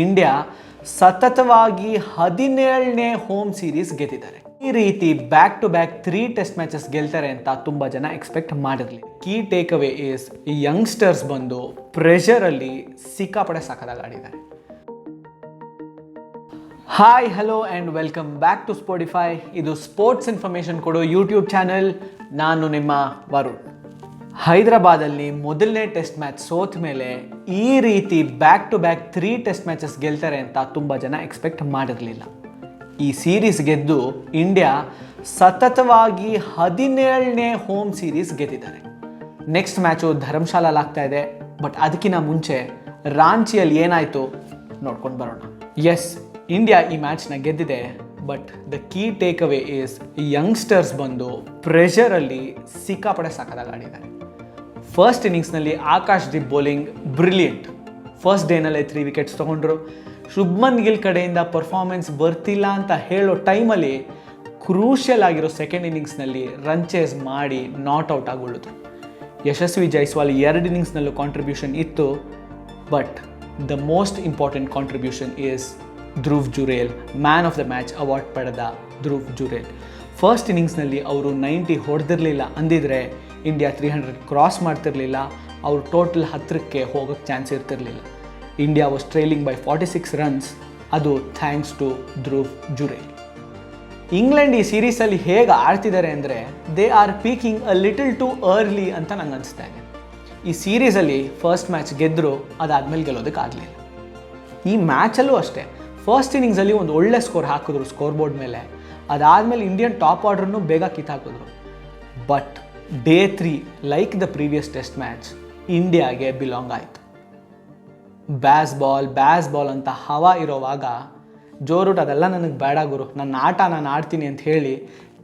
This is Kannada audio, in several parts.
ಇಂಡಿಯಾ ಸತತವಾಗಿ 17ನೇ ಹೋಮ್ ಸೀರೀಸ್ ಗೆದ್ದಿದ್ದಾರೆ. ಈ ರೀತಿ back to back 3 test matches ಗೆಲ್ತಾರೆ ಅಂತ ತುಂಬ ಜನ ಎಕ್ಸ್ಪೆಕ್ಟ್ ಮಾಡಿರಲಿಲ್ಲ. Key take away is youngsters ಬಂದು ಪ್ರೆಷರಲ್ಲಿ ಸಿಕ್ಕಾಪಡೆ ಸಖತ್ತಾಗಿ ಆಡಿದ್ದಾರೆ. Hi hello and welcome back to Spotify. ಇದು ಸ್ಪೋರ್ಟ್ಸ್ ಇನ್ಫಾರ್ಮೇಷನ್ ಕೊಡೋ ಯೂಟ್ಯೂಬ್ ಚಾನೆಲ್. ನಾನು ನಿಮ್ಮ ವರುಣ್. ಹೈದರಾಬಾದಲ್ಲಿ ಮೊದಲನೇ ಟೆಸ್ಟ್ ಮ್ಯಾಚ್ ಸೋತ ಮೇಲೆ ಈ ರೀತಿ back to back 3 test matches ಗೆಲ್ತಾರೆ ಅಂತ ತುಂಬ ಜನ ಎಕ್ಸ್ಪೆಕ್ಟ್ ಮಾಡಿರಲಿಲ್ಲ. ಈ ಸೀರೀಸ್ ಗೆದ್ದು ಇಂಡಿಯಾ ಸತತವಾಗಿ 17ನೇ ಹೋಮ್ ಸೀರೀಸ್ ಗೆದ್ದಿದ್ದಾರೆ. ನೆಕ್ಸ್ಟ್ ಮ್ಯಾಚು ಧರ್ಮಶಾಲಲ್ಲಿ ಆಗ್ತಾ ಇದೆ. ಬಟ್ ಅದಕ್ಕಿಂತ ಮುಂಚೆ ರಾಂಚಿಯಲ್ಲಿ ಏನಾಯಿತು ನೋಡ್ಕೊಂಡು ಬರೋಣ. ಎಸ್, ಇಂಡಿಯಾ ಈ ಮ್ಯಾಚ್ನ ಗೆದ್ದಿದೆ. But the key take away is youngsters ಬಂದು ಪ್ರೆಷರಲ್ಲಿ ಸಿಕ್ಕಾಪಡೆ ಸಖತ್ತಾಗಿ ಆಡಿದ್ದಾರೆ. ಫಸ್ಟ್ ಇನ್ನಿಂಗ್ಸ್ನಲ್ಲಿ Akash Deep bowling brilliant. First ಡೇನಲ್ಲೇ 3 ವಿಕೆಟ್ಸ್ ತೊಗೊಂಡ್ರು. ಶುಭ್ಮನ್ ಗಿಲ್ ಕಡೆಯಿಂದ ಪರ್ಫಾರ್ಮೆನ್ಸ್ ಬರ್ತಿಲ್ಲ ಅಂತ ಹೇಳೋ ಟೈಮಲ್ಲಿ ಕ್ರೂಷಿಯಲ್ ಆಗಿರೋ ಸೆಕೆಂಡ್ ಇನ್ನಿಂಗ್ಸ್ನಲ್ಲಿ ರನ್ ಚೇಸ್ ಮಾಡಿ ನಾಟ್ ಔಟ್ ಆಗಿ ಉಳಿದ್ರು. ಯಶಸ್ವಿ ಜೈಸ್ವಾಲ್ 2 ಇನ್ನಿಂಗ್ಸ್ನಲ್ಲೂ ಕಾಂಟ್ರಿಬ್ಯೂಷನ್ ಇತ್ತು. But the most important contribution is Dhruv Jurel. Man of the match award ಪಡೆದ ಧ್ರುವ್ ಜುರೇಲ್. ಫಸ್ಟ್ ಇನ್ನಿಂಗ್ಸ್ನಲ್ಲಿ ಅವರು 90 ಹೊಡೆದಿರಲಿಲ್ಲ ಅಂದಿದ್ರೆ ಇಂಡಿಯಾ 300 ಕ್ರಾಸ್ ಮಾಡ್ತಿರಲಿಲ್ಲ. ಅವರು ಟೋಟಲ್ 10ಕ್ಕೆ ಹೋಗೋಕ್ಕೆ ಚಾನ್ಸ್ ಇರ್ತಿರಲಿಲ್ಲ. India was trailing by 46 runs. ಅದು thanks to Dhruv Jurel. England ಈ ಸೀರೀಸಲ್ಲಿ ಹೇಗೆ ಆಡ್ತಿದ್ದಾರೆ ಅಂದರೆ they are peaking a little too early ಅಂತ ನಂಗೆ ಅನಿಸ್ತಾ ಇದೆ. ಈ ಸೀರೀಸಲ್ಲಿ ಫಸ್ಟ್ ಮ್ಯಾಚ್ ಗೆದ್ದರು, ಅದಾದಮೇಲೆ ಗೆಲ್ಲೋದಕ್ಕಾಗಲಿಲ್ಲ. ಈ ಮ್ಯಾಚಲ್ಲೂ ಅಷ್ಟೇ ಫಸ್ಟ್ ಇನ್ನಿಂಗ್ಸಲ್ಲಿ ಒಂದು ಒಳ್ಳೆ ಸ್ಕೋರ್ ಹಾಕಿದ್ರು ಸ್ಕೋರ್ ಬೋರ್ಡ್ ಮೇಲೆ. ಅದಾದಮೇಲೆ ಇಂಡಿಯನ್ ಟಾಪ್ ಆರ್ಡ್ರನ್ನು ಬೇಗ ಕಿತ್ತಾಕಿದ್ರು. But day 3 like the previous test match ಇಂಡಿಯಾಗೆ ಬಿಲಾಂಗ್ ಆಯಿತು. ಬ್ಯಾಸ್ ಬಾಲ್ ಅಂತ ಹವಾ ಇರೋವಾಗ ಜೋ ರೂಟ್ ಅದೆಲ್ಲ ನನಗೆ ಬೇಡ ಗುರು, ನನ್ನ ಆಟ ನಾನು ಆಡ್ತೀನಿ ಅಂತ ಹೇಳಿ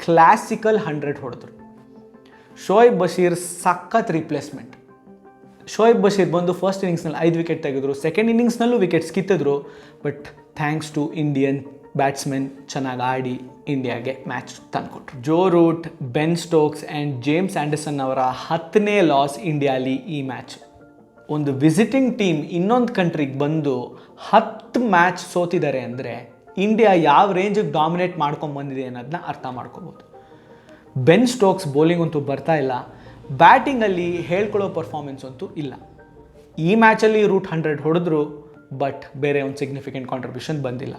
ಕ್ಲಾಸಿಕಲ್ 100 ಹೊಡೆದ್ರು. ಶೋಯಿಬ್ ಬಶೀರ್ ಸಖತ್ ರಿಪ್ಲೇಸ್ಮೆಂಟ್. ಶೋಯಿಬ್ ಬಶೀರ್ ಬಂದು ಫಸ್ಟ್ ಇನ್ನಿಂಗ್ಸ್ನಲ್ಲಿ 5 ವಿಕೆಟ್ ತೆಗೆದ್ರು. ಸೆಕೆಂಡ್ ಇನ್ನಿಂಗ್ಸ್ನಲ್ಲೂ ವಿಕೆಟ್ಸ್ ಕಿತ್ತಿದ್ರು. But thanks to Indian batsman ಚೆನ್ನಾಗಿ ಆಡಿ ಇಂಡಿಯಾಗೆ ಮ್ಯಾಚ್ ತಂದುಕೊಟ್ರು. Joe Root, Ben Stokes and James Anderson ಅವರ 10ನೇ ಲಾಸ್ ಇಂಡಿಯಾಲಿ ಈ ಮ್ಯಾಚ್. ಒಂದು ವಿಸಿಟಿಂಗ್ ಟೀಮ್ ಇನ್ನೊಂದು ಕಂಟ್ರಿಗೆ ಬಂದು 10 ಮ್ಯಾಚ್ ಸೋತಿದ್ದಾರೆ ಅಂದರೆ ಇಂಡಿಯಾ ಯಾವ ರೇಂಜಿಗೆ ಡಾಮಿನೇಟ್ ಮಾಡ್ಕೊಂಬಂದಿದೆ ಅನ್ನೋದನ್ನ ಅರ್ಥ ಮಾಡ್ಕೋಬೋದು. ಬೆನ್ ಸ್ಟೋಕ್ಸ್ ಬೌಲಿಂಗ್ ಅಂತೂ ಬರ್ತಾ ಇಲ್ಲ. ಬ್ಯಾಟಿಂಗಲ್ಲಿ ಹೇಳ್ಕೊಳ್ಳೋ ಪರ್ಫಾರ್ಮೆನ್ಸ್ ಅಂತೂ ಇಲ್ಲ. ಈ ಮ್ಯಾಚಲ್ಲಿ ರೂಟ್ 100 ಹೊಡೆದ್ರು. ಬಟ್ ಬೇರೆ ಒಂದು ಸಿಗ್ನಿಫಿಕೆಂಟ್ ಕಾಂಟ್ರಿಬ್ಯೂಷನ್ ಬಂದಿಲ್ಲ.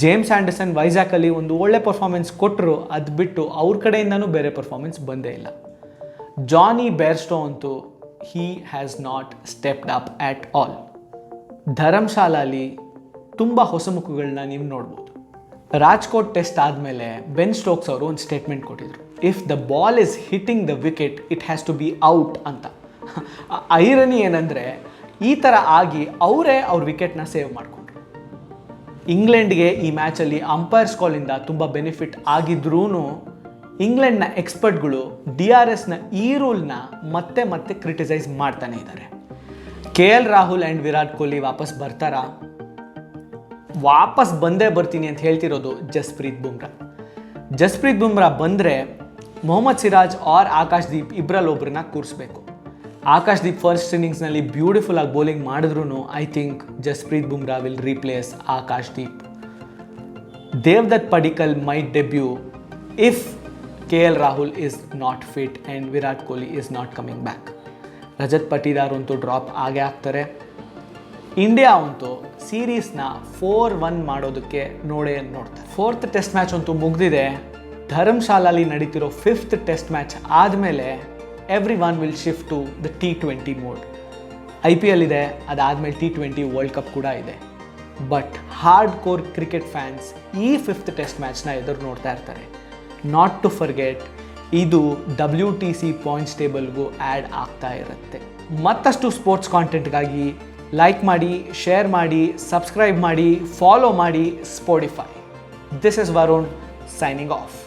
ಜೇಮ್ಸ್ ಆ್ಯಂಡರ್ಸನ್ ವೈಜಾಕಲ್ಲಿ ಒಂದು ಒಳ್ಳೆ ಪರ್ಫಾರ್ಮೆನ್ಸ್ ಕೊಟ್ಟರು. ಅದು ಬಿಟ್ಟು ಅವ್ರ ಕಡೆಯಿಂದನೂ ಬೇರೆ ಪರ್ಫಾರ್ಮೆನ್ಸ್ ಬಂದೇ ಇಲ್ಲ. ಜಾನಿ ಬೇರ್ಸ್ಟೋ ಅಂತೂ he has not stepped up at all. ಧರ್ಮಶಾಲಾಲಿ ತುಂಬ ಹೊಸ ಮುಖಗಳನ್ನ ನೀವು ನೋಡ್ಬೋದು. ರಾಜ್ಕೋಟ್ ಟೆಸ್ಟ್ ಆದಮೇಲೆ ಬೆನ್ ಸ್ಟೋಕ್ಸ್ ಅವರು ಒಂದು ಸ್ಟೇಟ್ಮೆಂಟ್ ಕೊಟ್ಟಿದ್ರು. If the ball is hitting the wicket it has to be out ಅಂತ. ಐರನಿ ಏನಂದರೆ ಈ ಥರ ಆಗಿ ಅವರೇ ಅವ್ರ ವಿಕೆಟ್ನ ಸೇವ್ ಮಾಡಿಕೊಂಡ್ರು. ಇಂಗ್ಲೆಂಡ್ಗೆ ಈ ಮ್ಯಾಚಲ್ಲಿ ಅಂಪೈರ್ಸ್ ಕಾಲಿಂದ ತುಂಬ ಬೆನಿಫಿಟ್ ಆಗಿದ್ರೂ ಇಂಗ್ಲೆಂಡ್ನ ಎಕ್ಸ್ಪರ್ಟ್ಗಳು DRSನ ಈ ರೂಲ್ನ ಮತ್ತೆ ಕ್ರಿಟಿಸೈಸ್ ಮಾಡ್ತಾನೆ ಇದ್ದಾರೆ. KL ರಾಹುಲ್ ಆ್ಯಂಡ್ ವಿರಾಟ್ ಕೊಹ್ಲಿ ವಾಪಸ್ ಬರ್ತಾರಾ? ವಾಪಸ್ ಬಂದೇ ಬರ್ತೀನಿ ಅಂತ ಹೇಳ್ತಿರೋದು ಜಸ್ಪ್ರೀತ್ ಬುಮ್ರಾ ಬಂದರೆ ಮೊಹಮ್ಮದ್ ಸಿರಾಜ್ ಆರ್ ಆಕಾಶ್ ದೀಪ್ ಇಬ್ಬರಲ್ಲೊಬ್ಬರನ್ನ ಕೂರಿಸ್ಬೇಕು. ಆಕಾಶ್ ದೀಪ್ ಫಸ್ಟ್ ಇನ್ನಿಂಗ್ಸ್ನಲ್ಲಿ ಬ್ಯೂಟಿಫುಲ್ ಆಗಿ ಬೌಲಿಂಗ್ ಮಾಡಿದ್ರು I think Jasprit Bumrah will replace Akash Deep. Devdutt Padikkal might debut if KL Rahul is not fit and Virat Kohli is not coming back. Rajat Patidar ಅಂತೂ ಡ್ರಾಪ್ ಆಗೇ ಆಗ್ತಾರೆ. ಇಂಡಿಯಾ ಅಂತೂ ಸೀರೀಸ್ನ 4-1 ಮಾಡೋದಕ್ಕೆ ನೋಡ್ತಾರೆ. 4th ಟೆಸ್ಟ್ ಮ್ಯಾಚ್ ಅಂತೂ ಮುಗಿದಿದೆ. ಧರ್ಮಶಾಲಾಲಿ ನಡೀತಿರೋ 5th ಟೆಸ್ಟ್ ಮ್ಯಾಚ್ ಆದಮೇಲೆ everyone will shift to the T20 mode. IPL ಇದೆ, ಅದಾದಮೇಲೆ T20 ವರ್ಲ್ಡ್ ಕಪ್ ಕೂಡ ಇದೆ. But hardcore cricket fans ಈ 5th ಟೆಸ್ಟ್ ಮ್ಯಾಚ್ನ ಎದುರು ನೋಡ್ತಾ ಇರ್ತಾರೆ. ನಾಟ್ ಟು ಫರ್ಗೆಟ್, ಇದು WTC ಪಾಯಿಂಟ್ಸ್ ಟೇಬಲ್ಗೂ ಆ್ಯಡ್ ಆಗ್ತಾ ಇರುತ್ತೆ. ಮತ್ತಷ್ಟು ಸ್ಪೋರ್ಟ್ಸ್ ಕಾಂಟೆಂಟ್ಗಾಗಿ ಲೈಕ್ ಮಾಡಿ, ಶೇರ್ ಮಾಡಿ, ಸಬ್ಸ್ಕ್ರೈಬ್ ಮಾಡಿ, ಫಾಲೋ ಮಾಡಿ Spotify. This is Varun signing of.